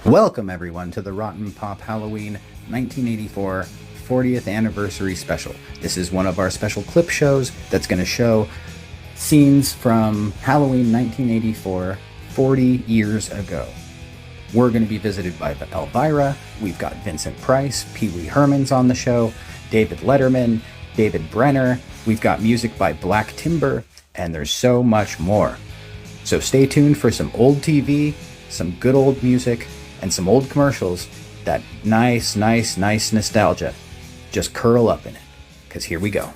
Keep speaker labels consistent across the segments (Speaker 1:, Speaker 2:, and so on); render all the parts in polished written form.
Speaker 1: Welcome everyone to the RottenPop Halloween 1984 40th Anniversary Special. This is one of our special clip shows that's going to show scenes from Halloween 1984, 40 years ago. We're going to be visited by Elvira. We've got Vincent Price, Pee-wee Herman's on the show, David Letterman, David Brenner. We've got music by Black Timber, and there's so much more. So stay tuned for some old TV, some good old music, and some old commercials. That nice nostalgia. Just curl up in it, because here we go.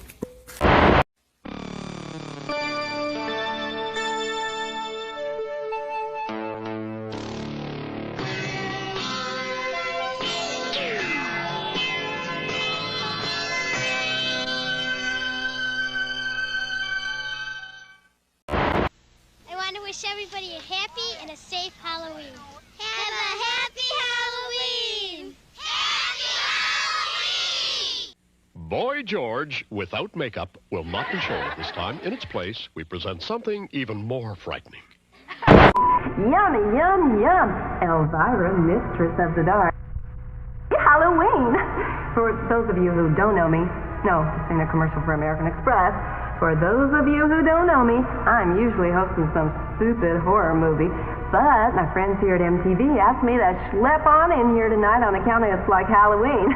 Speaker 2: I want to wish everybody a happy and a safe Halloween. Have a happy Halloween! Happy Halloween!
Speaker 3: Boy George, without makeup, will not be shown at this time. In its place, we present something even more frightening.
Speaker 4: Yummy, yum, yum. Elvira, Mistress of the Dark. Halloween! For those of you who don't know me, no, this ain't a commercial for American Express. For those of you who don't know me, I'm usually hosting some stupid horror movie, but my friends here at MTV asked me to schlep on in here tonight on account of it's like Halloween.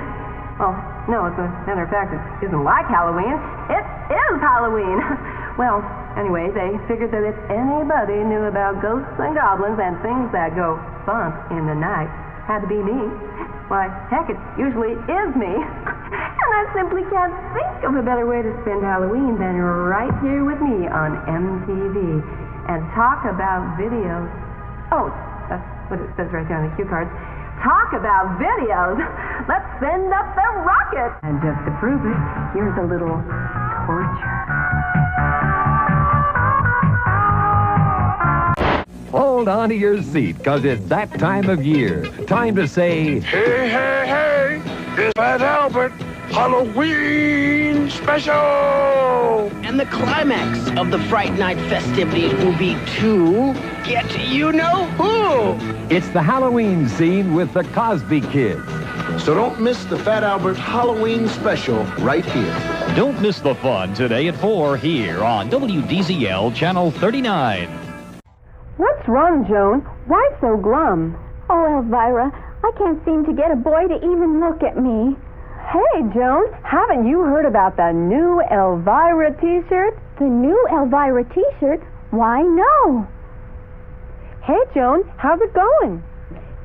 Speaker 4: Well, no, as a matter of fact, it isn't like Halloween. It is Halloween! Well, anyway, they figured that if anybody knew about ghosts and goblins and things that go bump in the night, had to be me. Why, heck, it usually is me. And I simply can't think of a better way to spend Halloween than right here with me on MTV and talk about videos. Oh, that's what it says right there on the cue cards. Talk about videos. Let's send up the rocket. And just to prove it, here's a little torture.
Speaker 5: Hold on to your seat, because it's that time of year. Time to say,
Speaker 6: Hey, hey, hey! It's Fat Albert Halloween Special!
Speaker 7: And the climax of the Fright Night festivities will be to get you-know-who.
Speaker 5: it's the Halloween scene with the Cosby Kids.
Speaker 6: So don't miss the Fat Albert Halloween Special right here.
Speaker 8: Don't miss the fun today at 4 here on WDZL Channel 39.
Speaker 4: What's wrong, Joan? Why so glum?
Speaker 9: Oh, Elvira, I can't seem to get a boy to even look at me.
Speaker 4: Hey, Joan, haven't you heard about the new Elvira t-shirt?
Speaker 9: The new Elvira t-shirt? Why, no.
Speaker 4: Hey, Joan, how's it going?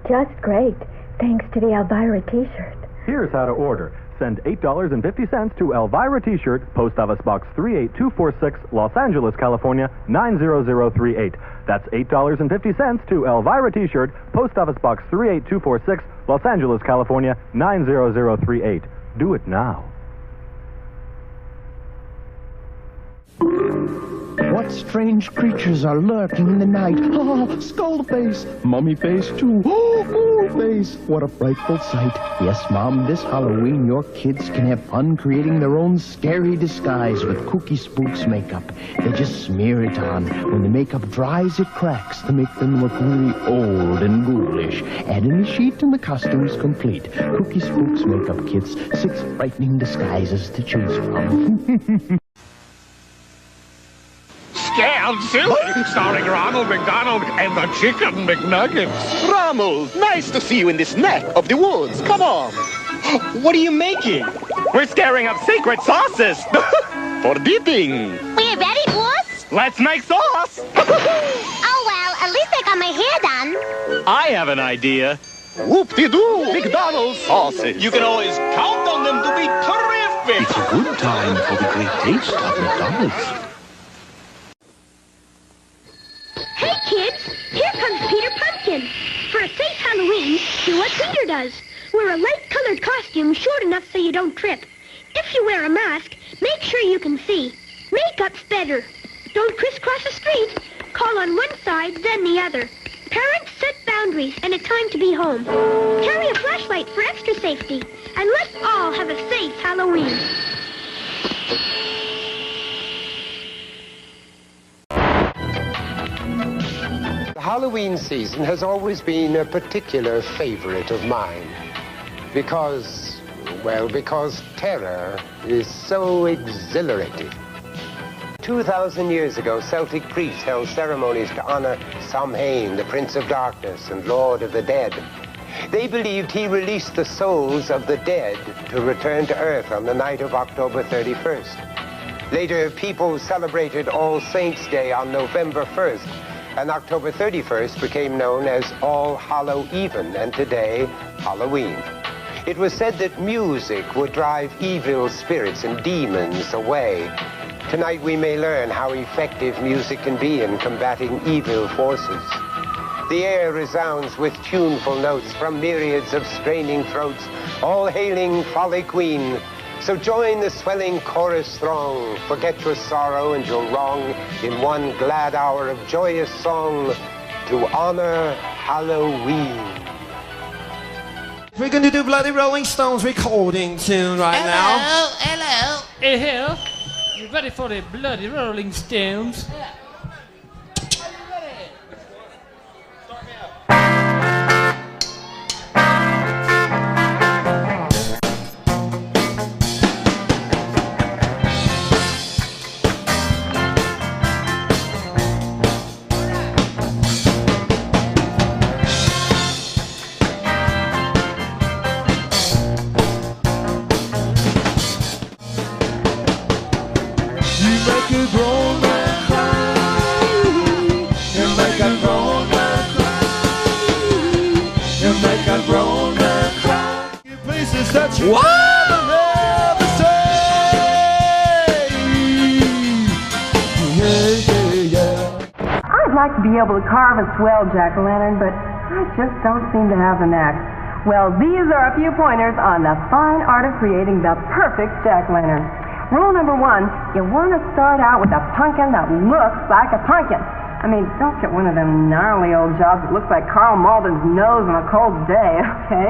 Speaker 9: Just great, thanks to the Elvira t-shirt.
Speaker 10: Here's how to order. Send $8.50 to Elvira T-shirt, Post Office Box 38246, Los Angeles, California, 90038. That's $8.50 to Elvira T-shirt, Post Office Box 38246, Los Angeles, California, 90038. Do it now.
Speaker 11: What strange creatures are lurking in the night? Ah, skull face, mummy face too. Oh, ghoul face. What a frightful sight. Yes, Mom, this Halloween your kids can have fun creating their own scary disguise with Kooky Spook's makeup. They just smear it on. When the makeup dries, it cracks to make them look really old and ghoulish. Add in the sheet and the costume's complete. Kooky Spook's makeup kits, 6 frightening disguises to choose from.
Speaker 6: Scared Silly, starring Ronald McDonald and the Chicken McNuggets.
Speaker 12: Ronald, nice to see you in this neck of the woods. Come on.
Speaker 7: What are you making?
Speaker 12: We're scaring up secret sauces for dipping.
Speaker 2: We're ready, boss?
Speaker 12: Let's make sauce.
Speaker 2: Oh, well, at least I got my hair done.
Speaker 12: I have an idea. Whoop-de-doo, McDonald's sauces.
Speaker 7: You can always count on them to be terrific.
Speaker 11: It's a good time for the great taste of McDonald's.
Speaker 9: Hey, kids, here comes Peter Pumpkin. For a safe Halloween, do what Peter does. Wear a light-colored costume short enough so you don't trip. If you wear a mask, make sure you can see. Makeup's better. Don't crisscross the street. Call on one side, then the other. Parents, set boundaries and a time to be home. Carry a flashlight for extra safety. And let's all have a safe Halloween.
Speaker 13: Halloween season has always been a particular favorite of mine because terror is so exhilarating. 2,000 years ago, Celtic priests held ceremonies to honor Samhain, the Prince of Darkness and Lord of the Dead. They believed he released the souls of the dead to return to Earth on the night of October 31st. Later, people celebrated All Saints' Day on November 1st, and October 31st became known as All Hallow Even, and today, Halloween. It was said that music would drive evil spirits and demons away. Tonight we may learn how effective music can be in combating evil forces. The air resounds with tuneful notes from myriads of straining throats, all hailing Folly Queen. So join the swelling chorus throng, forget your sorrow and your wrong in one glad hour of joyous song to honor Halloween.
Speaker 14: We're going to do Bloody Rolling Stones recording tune right now.
Speaker 15: Hello. Hey, Hell. You ready for the Bloody Rolling Stones? Yeah.
Speaker 4: I'd like to be able to carve a swell jack-o'-lantern, but I just don't seem to have the knack. Well, these are a few pointers on the fine art of creating the perfect jack-o'-lantern. Rule number 1, you want to start out with a pumpkin that looks like a pumpkin. I mean, don't get one of them gnarly old jobs that looks like Carl Malden's nose on a cold day, okay?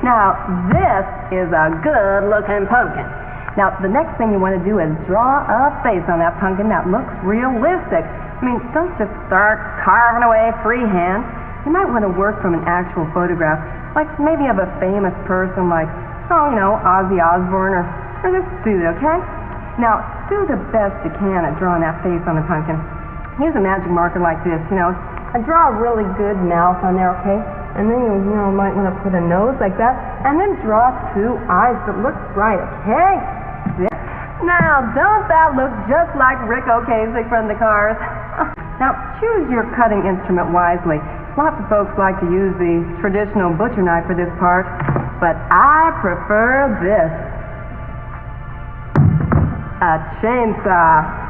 Speaker 4: Now, this is a good-looking pumpkin. Now, the next thing you want to do is draw a face on that pumpkin that looks realistic. I mean, don't just start carving away freehand. You might want to work from an actual photograph, like maybe of a famous person like, Ozzy Osbourne or this dude, okay? Now, do the best you can at drawing that face on the pumpkin. Use a magic marker like this, and draw a really good mouth on there, okay? And then you might want to put a nose like that, and then draw 2 eyes that look right, okay? Now, don't that look just like Rick Ocasek from the Cars? Now, choose your cutting instrument wisely. Lots of folks like to use the traditional butcher knife for this part, but I prefer this. A chainsaw.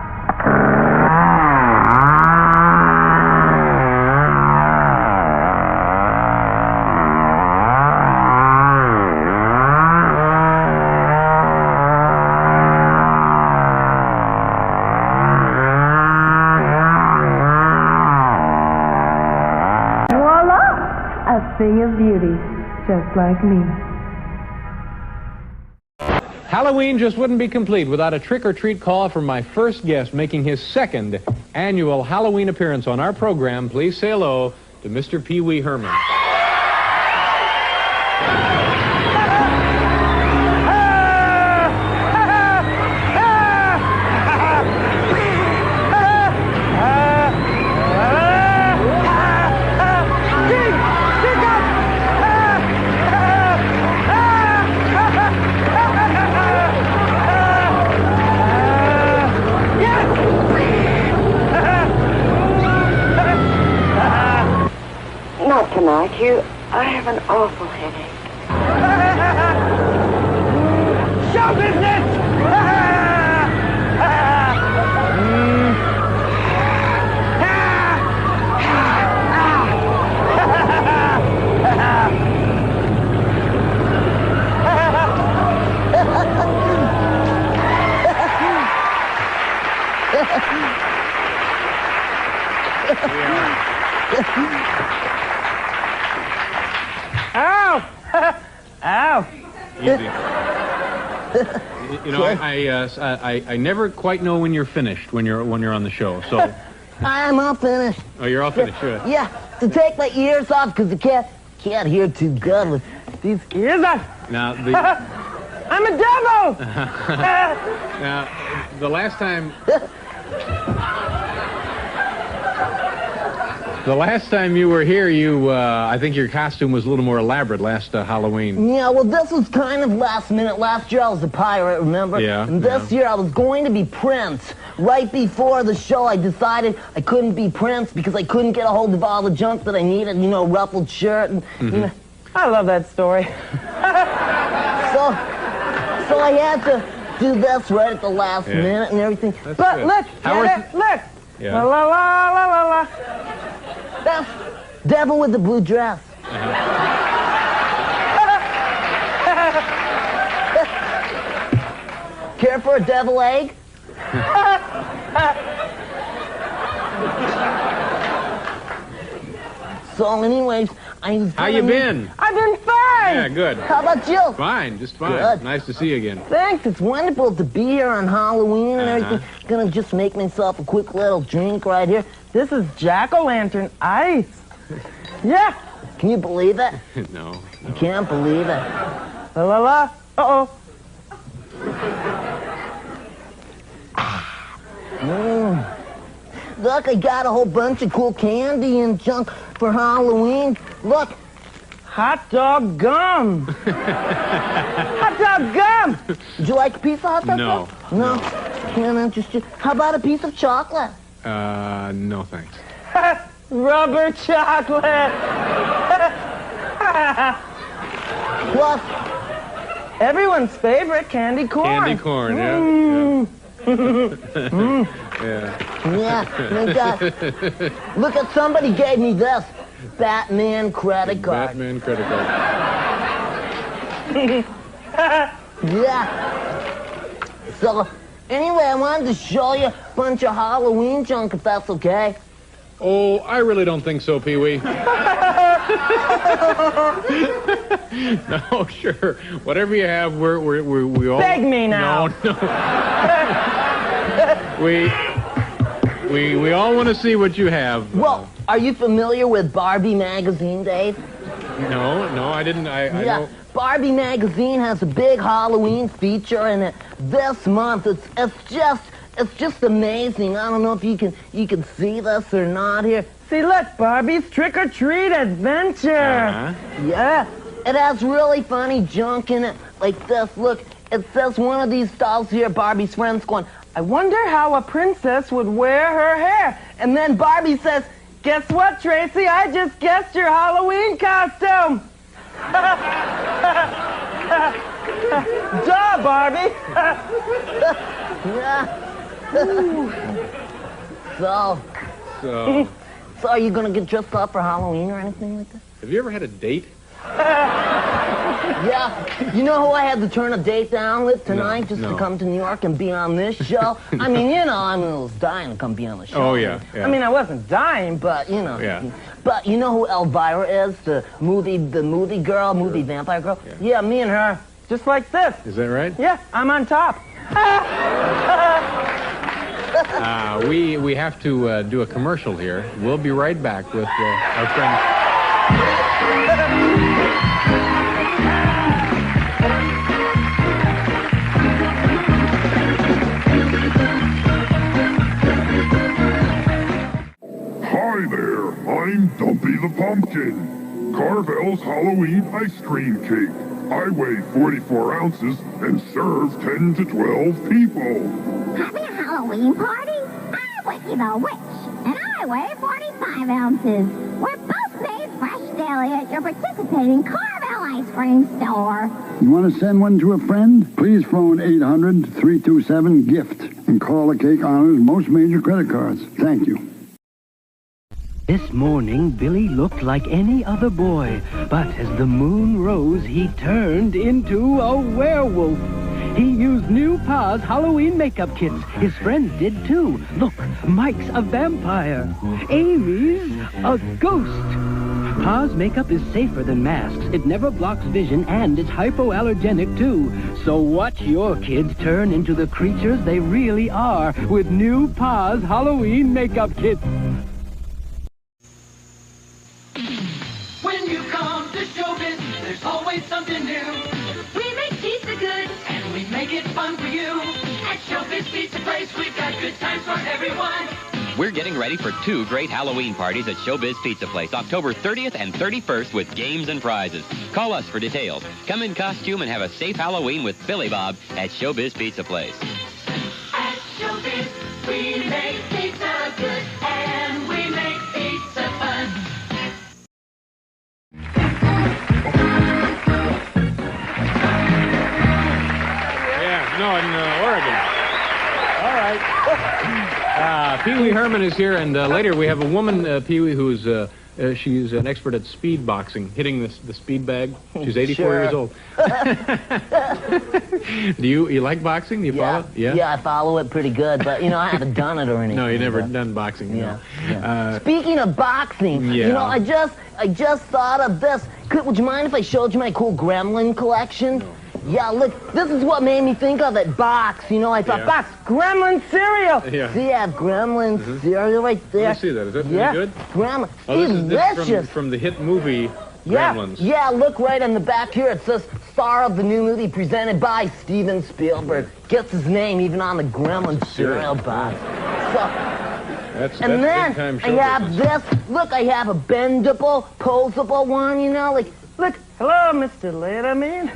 Speaker 4: Thing of beauty, just like me.
Speaker 16: Halloween just wouldn't be complete without a trick-or-treat call from my first guest making his 2nd annual Halloween appearance on our program. Please say hello to Mr. Pee-wee Herman.
Speaker 17: Tonight, I have an awful headache.
Speaker 12: Show business!
Speaker 16: Ow!
Speaker 12: Ow!
Speaker 16: Easy. I never quite know when you're finished when you're on the show. So
Speaker 18: I'm all finished.
Speaker 16: Oh, you're all finished, good.
Speaker 18: Yeah, to take my ears off because I can't hear too good with these ears on.
Speaker 16: Now, the...
Speaker 18: I'm a devil!
Speaker 16: Now, the last time... The last time you were here, I think your costume was a little more elaborate last Halloween.
Speaker 18: Yeah, well, this was kind of last minute. Last year I was a pirate, remember?
Speaker 16: Yeah.
Speaker 18: And this year I was going to be Prince. Right before the show, I decided I couldn't be Prince because I couldn't get a hold of all the junk that I needed, you know, ruffled shirt and, you know. I love that story. So I had to do this right at the last minute and everything.
Speaker 16: That's
Speaker 18: but
Speaker 16: good.
Speaker 18: look, look.
Speaker 16: Yeah.
Speaker 18: La la la la la la. That's devil with the blue dress. Care for a devil egg? So anyways,
Speaker 16: How you been?
Speaker 18: I've been fine.
Speaker 16: Yeah, good.
Speaker 18: How about you?
Speaker 16: Fine, just fine.
Speaker 18: Good.
Speaker 16: Nice to see you again.
Speaker 18: Thanks. It's wonderful to be here on Halloween and everything. Gonna just make myself a quick little drink right here. This is jack-o'-lantern ice. Yeah. Can you believe it?
Speaker 16: No.
Speaker 18: You can't believe it. La la la. Uh-oh. Look, I got a whole bunch of cool candy and junk for Halloween. Look. Hot dog gum. Hot dog gum. Would you like a piece of hot dog gum? No. Can't interest you. How about a piece of chocolate?
Speaker 16: No thanks.
Speaker 18: Rubber chocolate. Plus, everyone's favorite candy corn.
Speaker 16: Candy corn, yeah.
Speaker 18: Yeah, thank God. Look at somebody gave me this. Batman credit card.
Speaker 16: Batman credit card.
Speaker 18: Yeah. So, anyway, I wanted to show you a bunch of Halloween junk, if that's okay.
Speaker 16: Oh, I really don't think so, Pee-wee. No, sure. Whatever you have, we all...
Speaker 18: Beg me now.
Speaker 16: No. We all want to see what you have.
Speaker 18: Well, are you familiar with Barbie magazine, Dave?
Speaker 16: No, I didn't. I know.
Speaker 18: Barbie magazine has a big Halloween feature in it this month. It's just amazing. I don't know if you can see this or not here. See, look, Barbie's Trick or Treat Adventure. Yeah, it has really funny junk in it, like this. Look, it says one of these dolls here, Barbie's friend's going, I wonder how a princess would wear her hair. And then Barbie says, guess what, Tracy? I just guessed your Halloween costume. Duh, Barbie. Yeah. So are you going to get dressed up for Halloween or anything like that?
Speaker 16: Have you ever had a date?
Speaker 18: Yeah. You know who I had to turn a date down with tonight to come to New York and be on this show? I mean, I was dying to come be on the show.
Speaker 16: Oh, yeah.
Speaker 18: I mean, I wasn't dying, but,
Speaker 16: Yeah.
Speaker 18: But you know who Elvira is? The movie girl, movie vampire girl? Yeah, me and her. Just like this.
Speaker 16: Is that right?
Speaker 18: Yeah, I'm on top.
Speaker 16: We have to do a commercial here. We'll be right back with our friend...
Speaker 6: Hi there, I'm Dumpy the Pumpkin. Carvel's Halloween ice cream cake. I weigh 44 ounces and serve 10 to 12 people.
Speaker 2: Having a Halloween party? I'm Wiki the Witch, and I weigh 45 ounces. We're both made fresh daily at your participating Carvel ice cream store.
Speaker 19: You want to send one to a friend? Please phone 800-327-GIFT and call the Cake Honors most major credit cards. Thank you.
Speaker 20: This morning, Billy looked like any other boy, but as the moon rose, he turned into a werewolf. He used new Pa's Halloween makeup kits. His friends did too. Look, Mike's a vampire. Amy's a ghost. Paws makeup is safer than masks. It never blocks vision, and it's hypoallergenic, too. So watch your kids turn into the creatures they really are with new Paws Halloween makeup kit.
Speaker 21: When you come to showbiz, there's always something new.
Speaker 9: We make pizza good.
Speaker 21: And we make it fun for you. At Showbiz Pizza Place, we've got good times for everyone.
Speaker 22: We're getting ready for 2 great Halloween parties at Showbiz Pizza Place, October 30th and 31st with games and prizes. Call us for details. Come in costume and have a safe Halloween with Billy Bob at Showbiz Pizza Place.
Speaker 21: At Showbiz, we make pizza good and we make pizza fun.
Speaker 16: Yeah, no, in Oregon. All right. Pee-wee Herman is here, and later we have a woman, Pee-wee, who's she's an expert at speed boxing, hitting the speed bag. She's 84 years old. Do you like boxing? Do you follow? Yeah.
Speaker 18: Yeah, I follow it pretty good, but I haven't done it or anything.
Speaker 16: No, you never done boxing.
Speaker 18: Yeah.
Speaker 16: No.
Speaker 18: Speaking of boxing, I just thought of this. Would you mind if I showed you my cool gremlin collection? No. Yeah, look, this is what made me think of it. Box, I thought, box, gremlin cereal. Yeah. See, I have gremlin cereal right there.
Speaker 16: Let me see that. Is that any good?
Speaker 18: Gremlin.
Speaker 16: Oh,
Speaker 18: Delicious.
Speaker 16: This is from the hit movie Gremlins.
Speaker 18: Yeah, look right on the back here. It says, star of the new movie presented by Steven Spielberg. Gets his name even on the gremlin cereal box.
Speaker 16: That's
Speaker 18: and then
Speaker 16: big-time show
Speaker 18: I have
Speaker 16: business.
Speaker 18: this. Look, I have a bendable, posable one, look, hello, Mr. Letterman.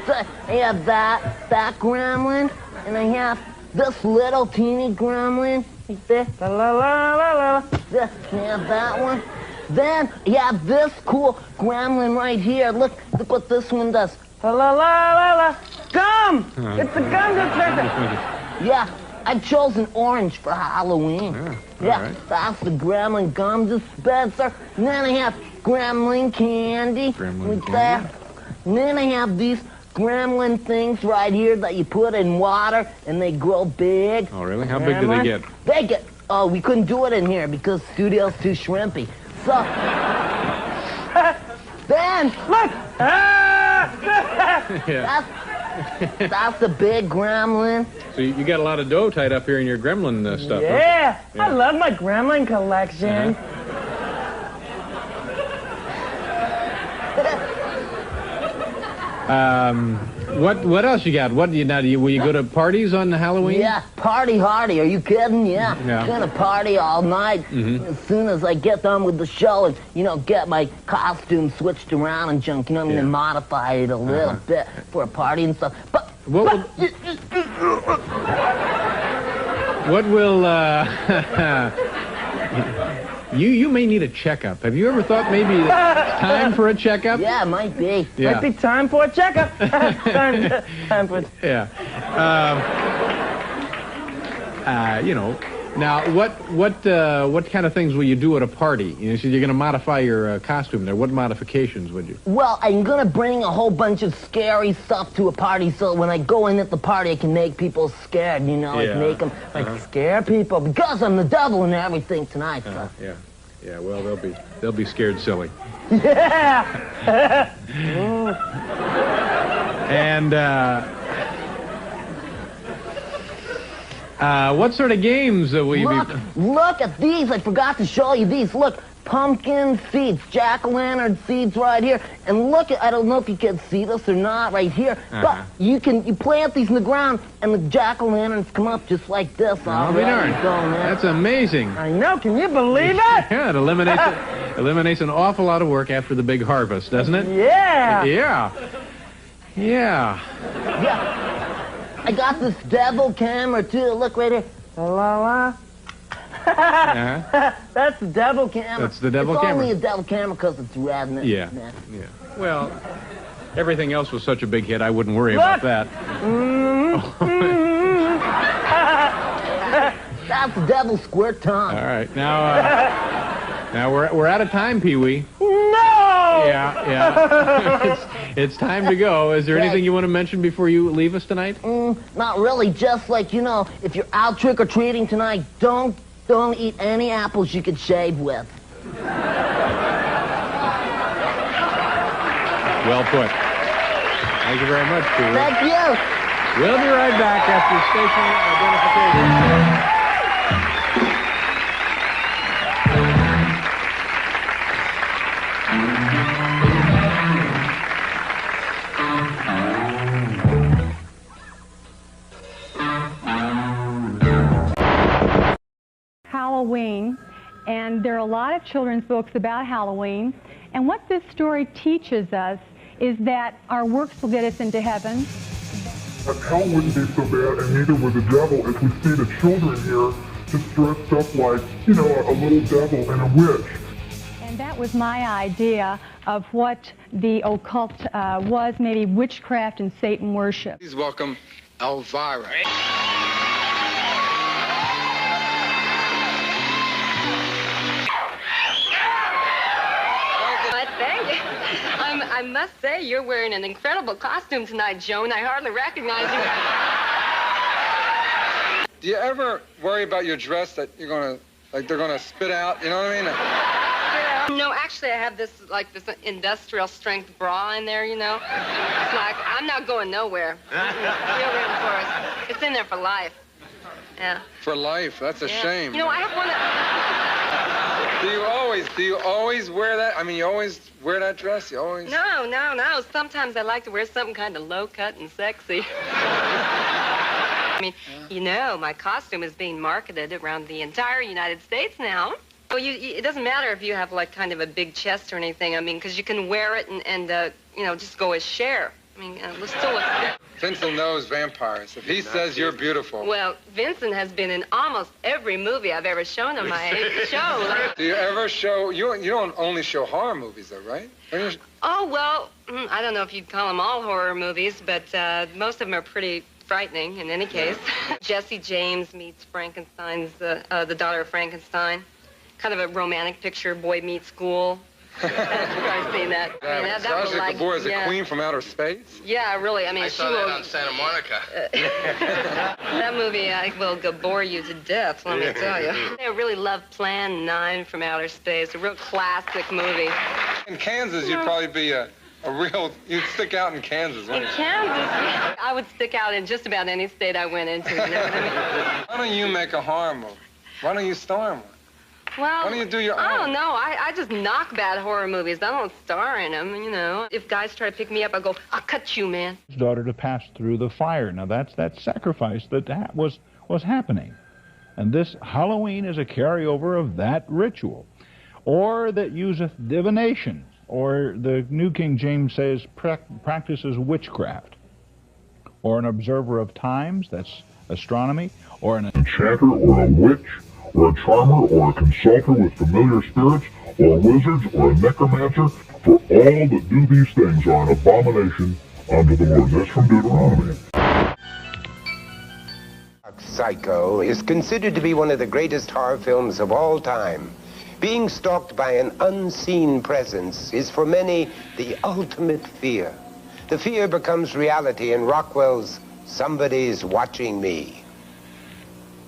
Speaker 18: So I have that gremlin, and I have this little teeny gremlin right there. La la la la la. I have that one. Then you have this cool gremlin right here. Look what this one does. La la la la la. Gum! It's a gum detector. Yeah, I've chosen orange for Halloween. Yeah,
Speaker 16: right.
Speaker 18: That's the gremlin gum dispenser. And then I have gremlin candy. There. And then I have these gremlin things right here that you put in water and they grow big.
Speaker 16: Oh, really? How big do they get?
Speaker 18: They get, we couldn't do it in here because the studio's too shrimpy. So, then, look! That's the big gremlin.
Speaker 16: So you got a lot of dough tied up here in your gremlin stuff.
Speaker 18: Yeah, I love my gremlin collection.
Speaker 16: What else you got? Will you go to parties on Halloween?
Speaker 18: Yeah, party hardy. Are you kidding? Yeah. Gonna party all night. As soon as I get done with the show and get my costume switched around and junk, and modify it a little bit for a party and stuff. But
Speaker 16: what will You may need a checkup. Have you ever thought maybe it's time for a checkup?
Speaker 18: Yeah, it might be.
Speaker 16: Yeah.
Speaker 18: Might be time for a checkup. time for...
Speaker 16: Yeah. Now, what kind of things will you do at a party? You said you're going to modify your costume there. What modifications would you?
Speaker 18: Well, I'm going to bring a whole bunch of scary stuff to a party so when I go in at the party, I can make people scared, make them, scare people because I'm the devil and everything tonight. So.
Speaker 16: Yeah, well, they'll be scared silly.
Speaker 18: Yeah!
Speaker 16: And, what sort of games will you be...
Speaker 18: Look at these. I forgot to show you these. Look, pumpkin seeds, jack-o'-lantern seeds right here. And look at, I don't know if you can see this or not right here, but you plant these in the ground and the jack-o'-lanterns come up just like this.
Speaker 16: Oh, they darn. That's amazing.
Speaker 18: I know. Can you believe it?
Speaker 16: Yeah, it eliminates an awful lot of work after the big harvest, doesn't it?
Speaker 18: Yeah.
Speaker 16: Yeah.
Speaker 18: I got this devil camera, too. Look right here. La. That's the devil camera.
Speaker 16: That's the devil camera.
Speaker 18: It's only a devil camera because it's red. And
Speaker 16: yeah. Well, everything else was such a big hit, I wouldn't worry about that.
Speaker 18: That's the devil squirt tongue.
Speaker 16: All right. Now we're out of time, Pee-wee.
Speaker 18: No!
Speaker 16: Yeah. It's time to go. Is there anything you want to mention before you leave us tonight?
Speaker 18: Not really. Just like, if you're out trick-or-treating tonight, don't eat any apples you could shave with.
Speaker 16: Well put. Thank you very much, Pee-wee.
Speaker 18: Thank you.
Speaker 16: We'll be right back after station identification.
Speaker 1: Halloween, and there are a lot of children's books about Halloween, and what this story teaches us is that our works will get us into heaven.
Speaker 6: Hell wouldn't be so bad, and neither would the devil, as we see the children here just dressed up like, you know, a little devil and a witch.
Speaker 1: And that was my idea of what the occult was, maybe witchcraft and Satan worship.
Speaker 13: Please welcome Elvira.
Speaker 3: Thank you. I must say, you're wearing an incredible costume tonight, Joan. I hardly recognize you.
Speaker 23: Do you ever worry about your dress that you're gonna, like, they're gonna spit out? You know what I mean?
Speaker 3: No, actually, I have this industrial strength bra in there, you know. It's like, I'm not going nowhere. Feel reinforced. It's in there for life. Yeah.
Speaker 23: For life? That's a shame.
Speaker 3: You know, I have one
Speaker 23: Do you always wear that? I mean, you always wear that dress? You always...
Speaker 3: No. Sometimes I like to wear something kind of low-cut and sexy. I mean, you know, my costume is being marketed around the entire United States now. Well, it doesn't matter if you have, like, kind of a big chest or anything. I mean, because you can wear it and you know, just go as Cher. I mean, let's still look good.
Speaker 23: Vincent knows vampires. If he says you're beautiful...
Speaker 3: Well, Vincent has been in almost every movie I've ever shown on my show. Like...
Speaker 23: Do you ever show... You don't only show horror movies, though, right?
Speaker 3: Oh, well, I don't know if you'd call them all horror movies, but most of them are pretty frightening in any case. Jesse James meets Frankenstein's, the daughter of Frankenstein. Kind of a romantic picture, boy meets school. I've seen that. I mean, that was like,
Speaker 23: Gabor is a queen from outer space?
Speaker 3: Yeah, really. I mean,
Speaker 23: I saw that on Santa Monica.
Speaker 3: That movie will bore you to death, let me tell you. I really love Plan 9 from Outer Space, a real classic movie.
Speaker 23: In Kansas, you'd probably be a real... You'd stick out in Kansas, wouldn't you?
Speaker 3: In Kansas? I would stick out in just about any state I went into, you know what I mean?
Speaker 23: Why don't you make a horror movie? Why don't you star in one?
Speaker 3: Well,
Speaker 23: why don't you do your own?
Speaker 3: I don't know. I just knock bad horror movies. I don't star in them, you know. If guys try to pick me up, I go, I'll cut you, man.
Speaker 24: His daughter to pass through the fire. Now, that's that sacrifice that was happening. And this Halloween is a carryover of that ritual. Or that useth divination, or the New King James says practices witchcraft. Or an observer of times, that's astronomy, or an
Speaker 6: enchanter or a witch, or a charmer, or a consulter with familiar spirits, or wizards, or a necromancer, for all that do these things are an abomination unto the Lord. That's from Deuteronomy.
Speaker 13: Psycho is considered to be one of the greatest horror films of all time. Being stalked by an unseen presence is for many the ultimate fear. The fear becomes reality in Rockwell's Somebody's Watching Me.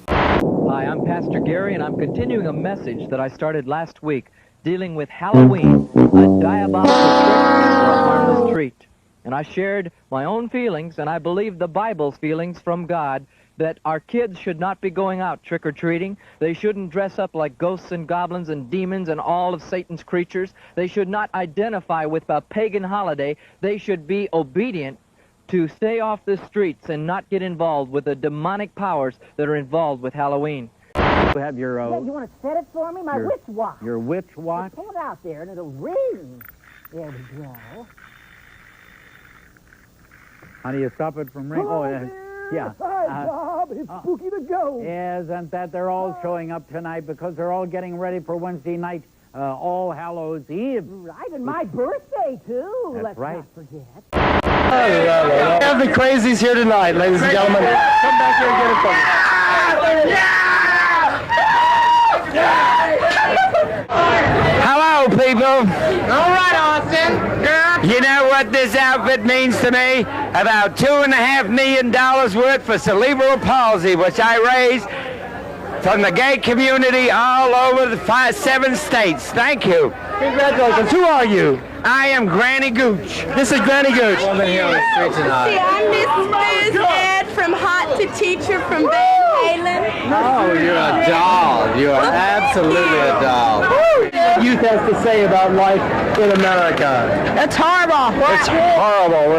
Speaker 25: Hi, I'm Pastor Gary, and I'm continuing a message that I started last week dealing with Halloween, a diabolical trick or a harmless treat. And I shared my own feelings, and I believe the Bible's feelings from God, that our kids should not be going out trick-or-treating. They shouldn't dress up like ghosts and goblins and demons and all of Satan's creatures. They should not identify with a pagan holiday. They should be obedient to stay off the streets and not get involved with the demonic powers that are involved with Halloween.
Speaker 26: You have your...
Speaker 27: Yeah, you want to set it for me? My witch watch.
Speaker 26: Your witch watch?
Speaker 27: Pull it out there and it'll ring. There we go.
Speaker 26: How do you stop it from ringing?
Speaker 27: Oh,
Speaker 26: yeah.
Speaker 27: Hi, Bob. It's spooky to go.
Speaker 26: Yes, and that they're all showing up tonight because they're all getting ready for Wednesday night, All Hallows Eve.
Speaker 27: Right, and my birthday, too.
Speaker 26: That's
Speaker 27: Let's
Speaker 26: right.
Speaker 27: not forget.
Speaker 14: We have the crazies here tonight, ladies and gentlemen. Come back here and get it for me.
Speaker 28: Hello, people. All right, Austin. You know what this outfit means to me? About $2.5 million worth for cerebral palsy, which I raised from the gay community all over the 7 states. Thank you.
Speaker 14: Congratulations. Who are you?
Speaker 28: I am Granny Gooch.
Speaker 14: This is Granny Gooch.
Speaker 4: See, I'm Miss Biz Ed from Hot to Teacher from Van Halen.
Speaker 28: Oh, you're a doll. You are absolutely a doll.
Speaker 14: Youth has to say about life in America.
Speaker 4: It's horrible.
Speaker 14: It's horrible.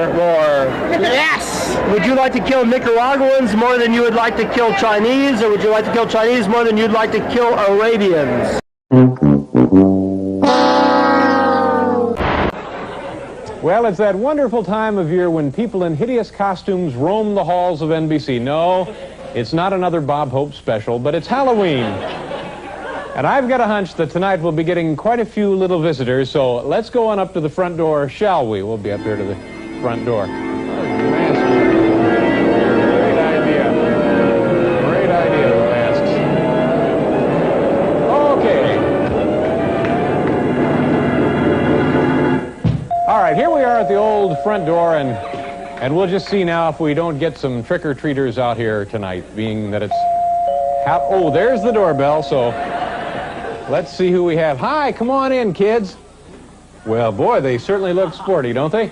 Speaker 4: Yes.
Speaker 14: Would you like to kill Nicaraguans more than you would like to kill Chinese, or would you like to kill Chinese more than you'd like to kill Arabians?
Speaker 16: Well, it's that wonderful time of year when people in hideous costumes roam the halls of NBC. No, it's not another Bob Hope special, but it's Halloween. And I've got a hunch that tonight we'll be getting quite a few little visitors, so let's go on up to the front door, shall we? We'll be up here to the front door. Great idea. Great idea, the masks. Okay. All right, here we are at the old front door, and we'll just see now if we don't get some trick-or-treaters out here tonight, being that it's... Oh, there's the doorbell, so... Let's see who we have. Hi, come on in, kids. Well, boy, they certainly look sporty, don't they?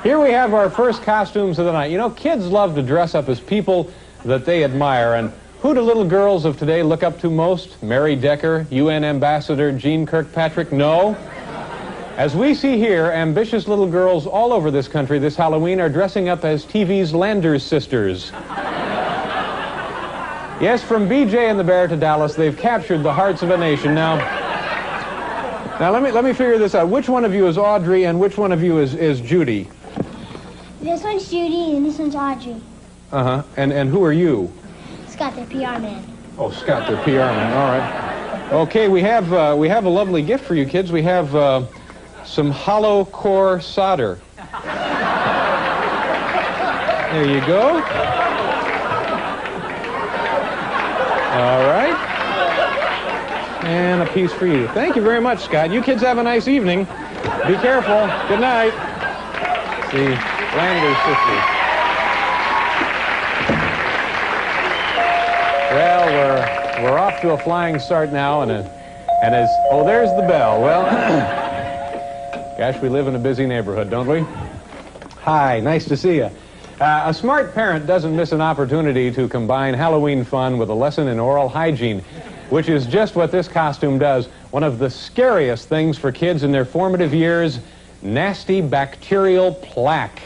Speaker 16: Here we have our first costumes of the night. You know, kids love to dress up as people that they admire. And who do little girls of today look up to most? Mary Decker, UN Ambassador Jean Kirkpatrick? No. As we see here, ambitious little girls all over this country this Halloween are dressing up as TV's Landers sisters. Yes, from BJ and the Bear to Dallas, they've captured the hearts of a nation. Now let me figure this out. Which one of you is Audrey and which one of you is Judy?
Speaker 2: This one's Judy and this one's Audrey.
Speaker 16: Uh-huh. And who are you?
Speaker 2: Scott, their PR man.
Speaker 16: Oh, Scott, their PR man. All right. Okay, we have a lovely gift for you kids. We have some hollow core solder. There you go. All right. And a piece for you. Thank you very much, Scott. You kids have a nice evening. Be careful. Good night. The Landers sisters. Well, we're off to a flying start now, and as oh, there's the bell. Well, gosh, we live in a busy neighborhood, don't we? Hi, nice to see you. A smart parent doesn't miss an opportunity to combine Halloween fun with a lesson in oral hygiene, which is just what this costume does. One of the scariest things for kids in their formative years, nasty bacterial plaque.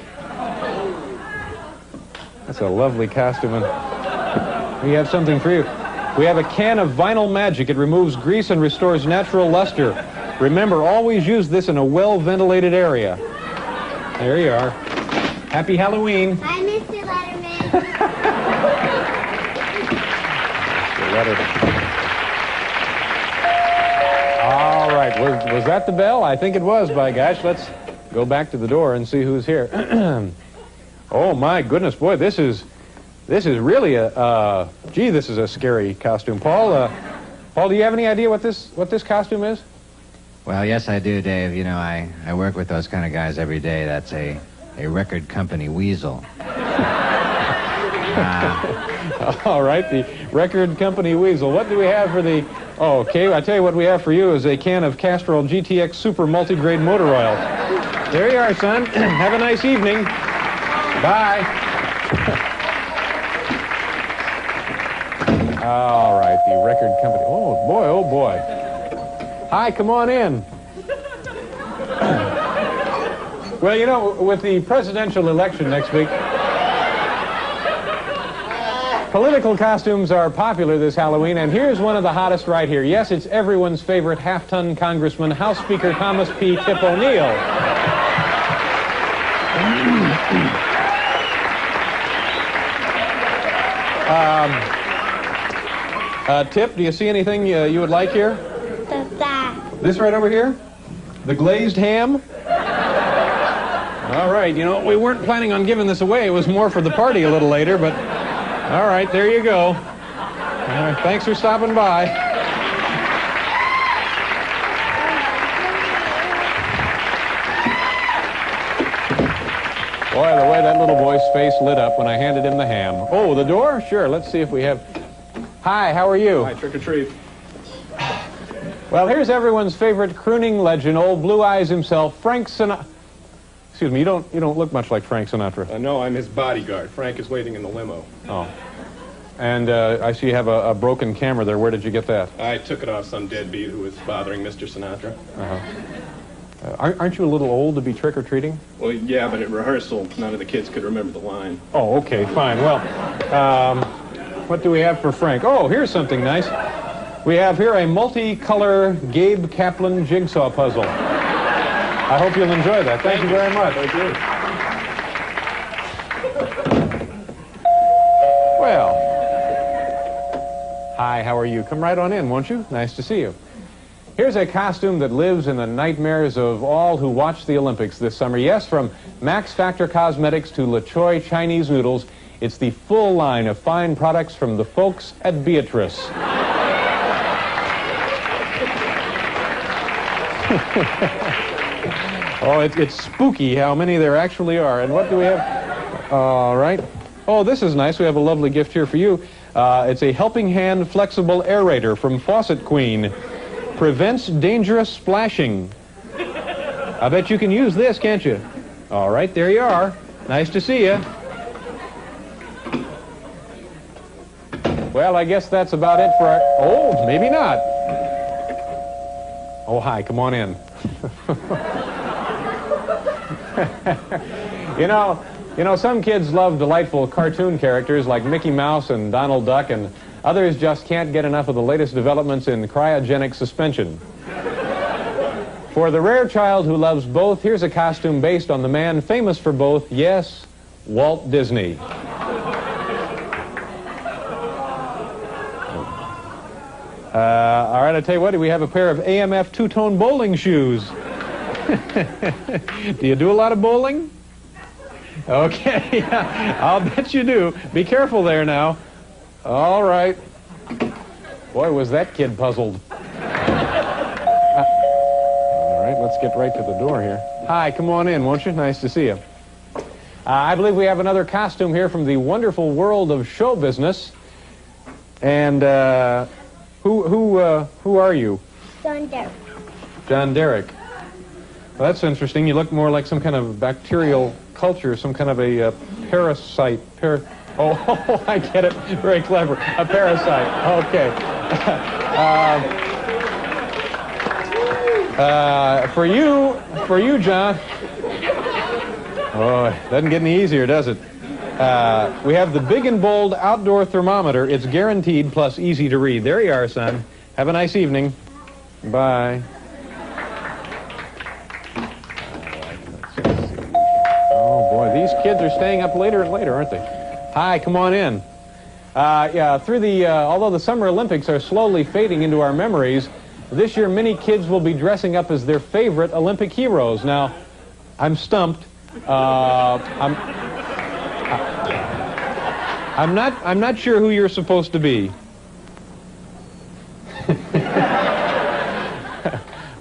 Speaker 16: That's a lovely costume, and we have something for you. We have a can of Vinyl Magic. It removes grease and restores natural luster. Remember, always use this in a well-ventilated area. There you are. Happy Halloween.
Speaker 2: Hi, Mr. Letterman.
Speaker 16: Mr. Letterman. All right, was that the bell? I think it was, by gosh. Let's go back to the door and see who's here. Oh, my goodness, boy, this is really gee, this is a scary costume. Paul, do you have any idea what this costume is?
Speaker 5: Well, yes, I do, Dave. You know, I work with those kind of guys every day. That's a record company weasel.
Speaker 16: All right, the record company weasel. What do we have for the... Oh, okay, I tell you what we have for you is a can of Castrol GTX Super Multigrade Motor Oil. There you are, son. Have a nice evening. Bye. All right, the record company. Oh, boy, oh, boy. Hi, come on in. Well, you know, with the presidential election next week, political costumes are popular this Halloween, and here's one of the hottest right here. Yes, it's everyone's favorite half-ton Congressman, House Speaker Thomas P. Tip O'Neill. Tip, do you see anything you would like here? This right over here? The glazed ham? All right, you know, we weren't planning on giving this away. It was more for the party a little later, but all right, there you go. Thanks for stopping by. Boy, the way that little boy's face lit up when I handed him the ham. Oh, the door? Sure, let's see if we have... Hi, how are you?
Speaker 7: Hi, trick or treat.
Speaker 16: Well, here's everyone's favorite crooning legend, old Blue Eyes himself, Frank Sinatra. Excuse me, you don't look much like Frank Sinatra.
Speaker 7: No, I'm his bodyguard. Frank is waiting in the limo.
Speaker 16: Oh. And I see you have a broken camera there. Where did you get that?
Speaker 7: I took it off some deadbeat who was bothering Mr. Sinatra.
Speaker 16: Aren't you a little old to be trick-or-treating?
Speaker 7: Well, yeah, but at rehearsal, none of the kids could remember the line.
Speaker 16: Oh, okay, fine. Well, what do we have for Frank? Oh, here's something nice. We have here a multi-color Gabe Kaplan jigsaw puzzle. I hope you'll enjoy that. Thank you very much.
Speaker 7: Thank you.
Speaker 16: Well, hi, how are you? Come right on in, won't you? Nice to see you. Here's a costume that lives in the nightmares of all who watch the Olympics this summer. Yes, from Max Factor Cosmetics to Le Choy Chinese noodles, it's the full line of fine products from the folks at Beatrice. Oh, it's spooky how many there actually are. And what do we have? All right. Oh, this is nice. We have a lovely gift here for you. It's a helping hand flexible aerator from Faucet Queen. Prevents dangerous splashing. I bet you can use this, can't you? All right, there you are. Nice to see you. Well, I guess that's about it for our... Oh, maybe not. Oh, hi, come on in. You know, some kids love delightful cartoon characters like Mickey Mouse and Donald Duck, and others just can't get enough of the latest developments in cryogenic suspension. For the rare child who loves both, here's a costume based on the man famous for both, yes, Walt Disney. All right, I'll tell you what, we have a pair of AMF two-tone bowling shoes. Do you do a lot of bowling? Okay, yeah, I'll bet you do. Be careful there now. All right. Boy, was that kid puzzled. All right, let's get right to the door here. Hi, come on in, won't you? Nice to see you. I believe we have another costume here from the wonderful world of show business. And who are you?
Speaker 2: John Derek.
Speaker 16: John Derek. Well, that's interesting. You look more like some kind of bacterial culture, some kind of a parasite. Oh, I get it. Very clever. A parasite. Okay. For you, John. Oh, it doesn't get any easier, does it? We have the big and bold outdoor thermometer. It's guaranteed plus easy to read. There you are, son. Have a nice evening. Bye. Oh, boy, these kids are staying up later and later, aren't they? Hi, come on in. Yeah, although the Summer Olympics are slowly fading into our memories, this year many kids will be dressing up as their favorite Olympic heroes. Now, I'm stumped. I'm not sure who you're supposed to be.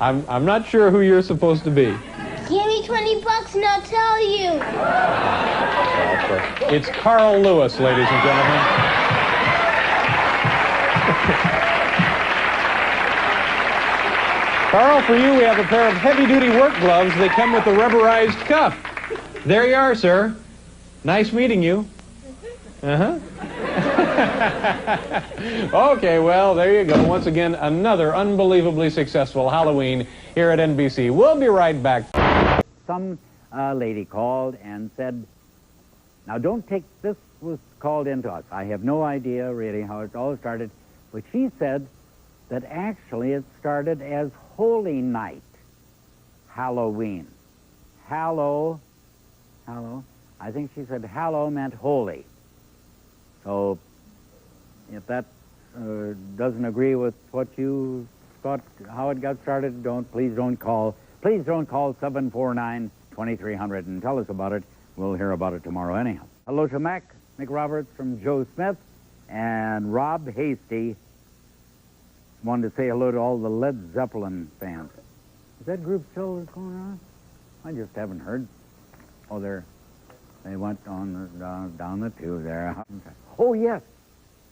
Speaker 16: I'm not sure who you're supposed to be.
Speaker 2: Give me $20 and I'll tell you.
Speaker 16: It's Carl Lewis, ladies and gentlemen. Carl, for you, we have a pair of heavy-duty work gloves. They come with a rubberized cuff. There you are, sir. Nice meeting you. Uh-huh. Okay, well, there you go. Once again, another unbelievably successful Halloween here at NBC. We'll be right back.
Speaker 26: Some lady called and said, now don't take, this was called into us. I have no idea really how it all started, but she said that actually it started as Holy Night, Halloween. Hallow, I think she said hallow meant holy. So if that doesn't agree with what you thought, how it got started, please don't call 749-2300 and tell us about it. We'll hear about it tomorrow anyhow. Hello to Mick Roberts from Joe Smith and Rob Hasty. Wanted to say hello to all the Led Zeppelin fans. Is that group still going on? I just haven't heard. Oh, they're They went down the tube there. Oh, yes.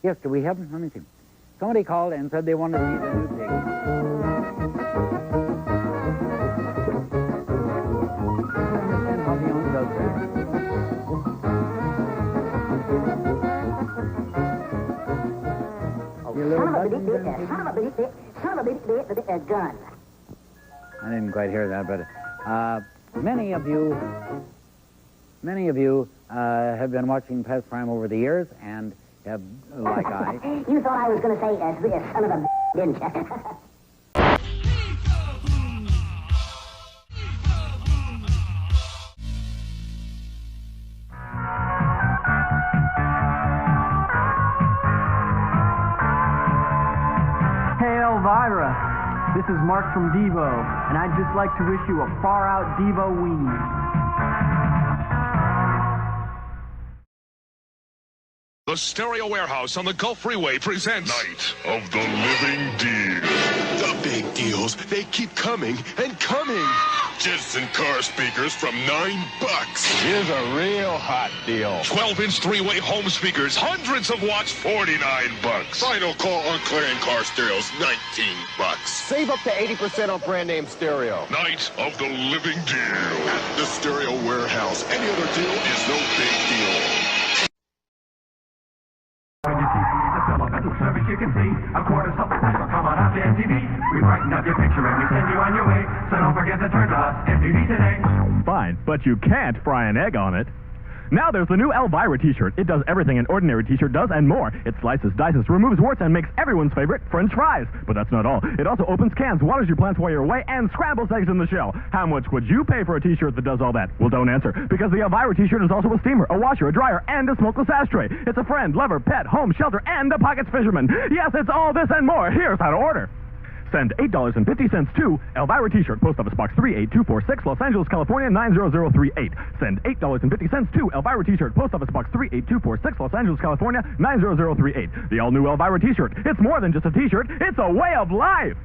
Speaker 26: Yes, do we have them? Let me see. Somebody called and said they wanted to see the new pig. And how the young does
Speaker 27: that. Gun.
Speaker 26: I didn't quite hear that, but many of you have been watching Pest Prime over the years and have, like I...
Speaker 27: You thought I was going to say, son of a didn't you?
Speaker 8: Hey, Elvira. This is Mark from Devo, and I'd just like to wish you a far-out Devo-ween.
Speaker 10: The Stereo Warehouse on the Gulf Freeway presents Night of the Living Deal. The big deals, they keep coming and coming. Jensen car speakers from $9.
Speaker 11: Here's a real hot deal.
Speaker 10: 12-inch three-way home speakers, hundreds of watts, $49. Final call on clearing car stereos, $19.
Speaker 11: Save up to 80% on brand name stereo.
Speaker 10: Night of the Living Deal at the Stereo Warehouse. Any other deal is no big deal.
Speaker 21: When you see the supplemental service, you can see a quarter supplemental come on after MTV. We brighten up your picture and we send you on your way. So don't forget to turn to us, MTV today.
Speaker 12: Fine, but you can't fry an egg on it. Now there's the new Elvira t-shirt. It does everything an ordinary t-shirt does and more. It slices, dices, removes warts, and makes everyone's favorite French fries. But that's not all. It also opens cans, waters your plants while you're away, and scrambles eggs in the shell. How much would you pay for a t-shirt that does all that? Well, don't answer, because the Elvira t-shirt is also a steamer, a washer, a dryer, and a smokeless ashtray. It's a friend, lover, pet, home, shelter, and a pockets fisherman. Yes, it's all this and more. Here's how to order. Send $8.50 to Elvira T-shirt, Post Office Box 38246, Los Angeles, California 90038. Send $8.50 to Elvira T-shirt, Post Office Box 38246, Los Angeles, California 90038. The all-new Elvira T-shirt. It's more than just a T-shirt. It's a way of life.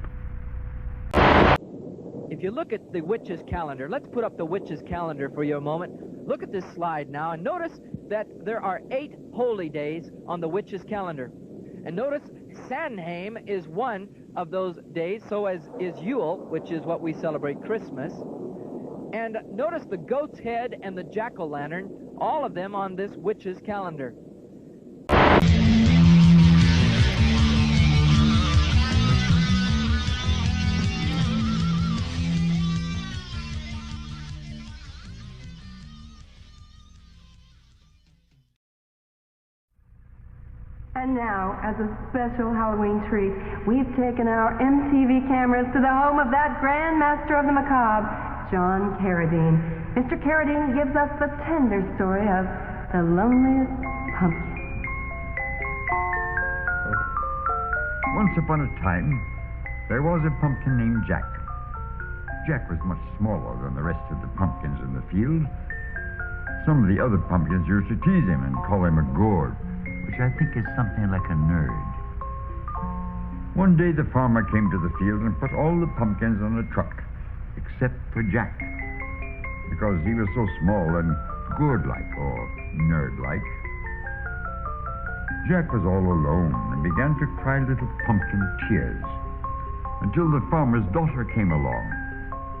Speaker 25: If you look at the witch's calendar, let's put up the witch's calendar for you a moment. Look at this slide now and notice that there are 8 holy days on the witch's calendar. And notice Samhain is one of those days, so as is Yule, which is what we celebrate Christmas. And notice the goat's head and the jack-o'-lantern, all of them on this witch's calendar.
Speaker 15: And now, as a special Halloween treat, we've taken our MTV cameras to the home of that Grand Master of the Macabre, John Carradine. Mr. Carradine gives us the tender story of the loneliest pumpkin.
Speaker 17: Once upon a time, there was a pumpkin named Jack. Jack was much smaller than the rest of the pumpkins in the field. Some of the other pumpkins used to tease him and call him a gourd, which I think is something like a nerd. One day the farmer came to the field and put all the pumpkins on a truck, except for Jack, because he was so small and gourd-like or nerd-like. Jack was all alone and began to cry little pumpkin tears, until the farmer's daughter came along.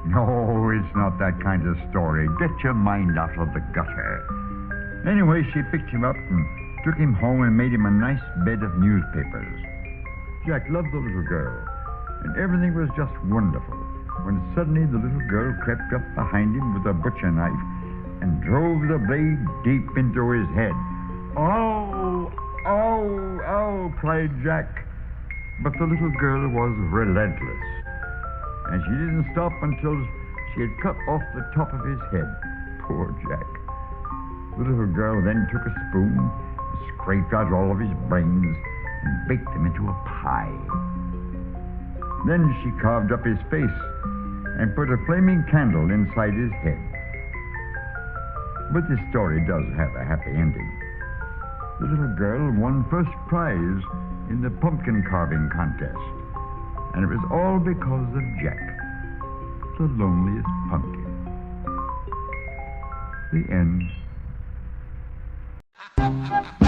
Speaker 17: No, it's not that kind of story. Get your mind out of the gutter. Anyway, she picked him up and took him home and made him a nice bed of newspapers. Jack loved the little girl, and everything was just wonderful, when suddenly the little girl crept up behind him with a butcher knife and drove the blade deep into his head. "Oh, oh, oh," cried Jack. But the little girl was relentless, and she didn't stop until she had cut off the top of his head. Poor Jack. The little girl then took a spoon, scraped out all of his brains, and baked them into a pie. Then she carved up his face and put a flaming candle inside his head. But this story does have a happy ending. The little girl won first prize in the pumpkin carving contest, and it was all because of Jack, the loneliest pumpkin. The end.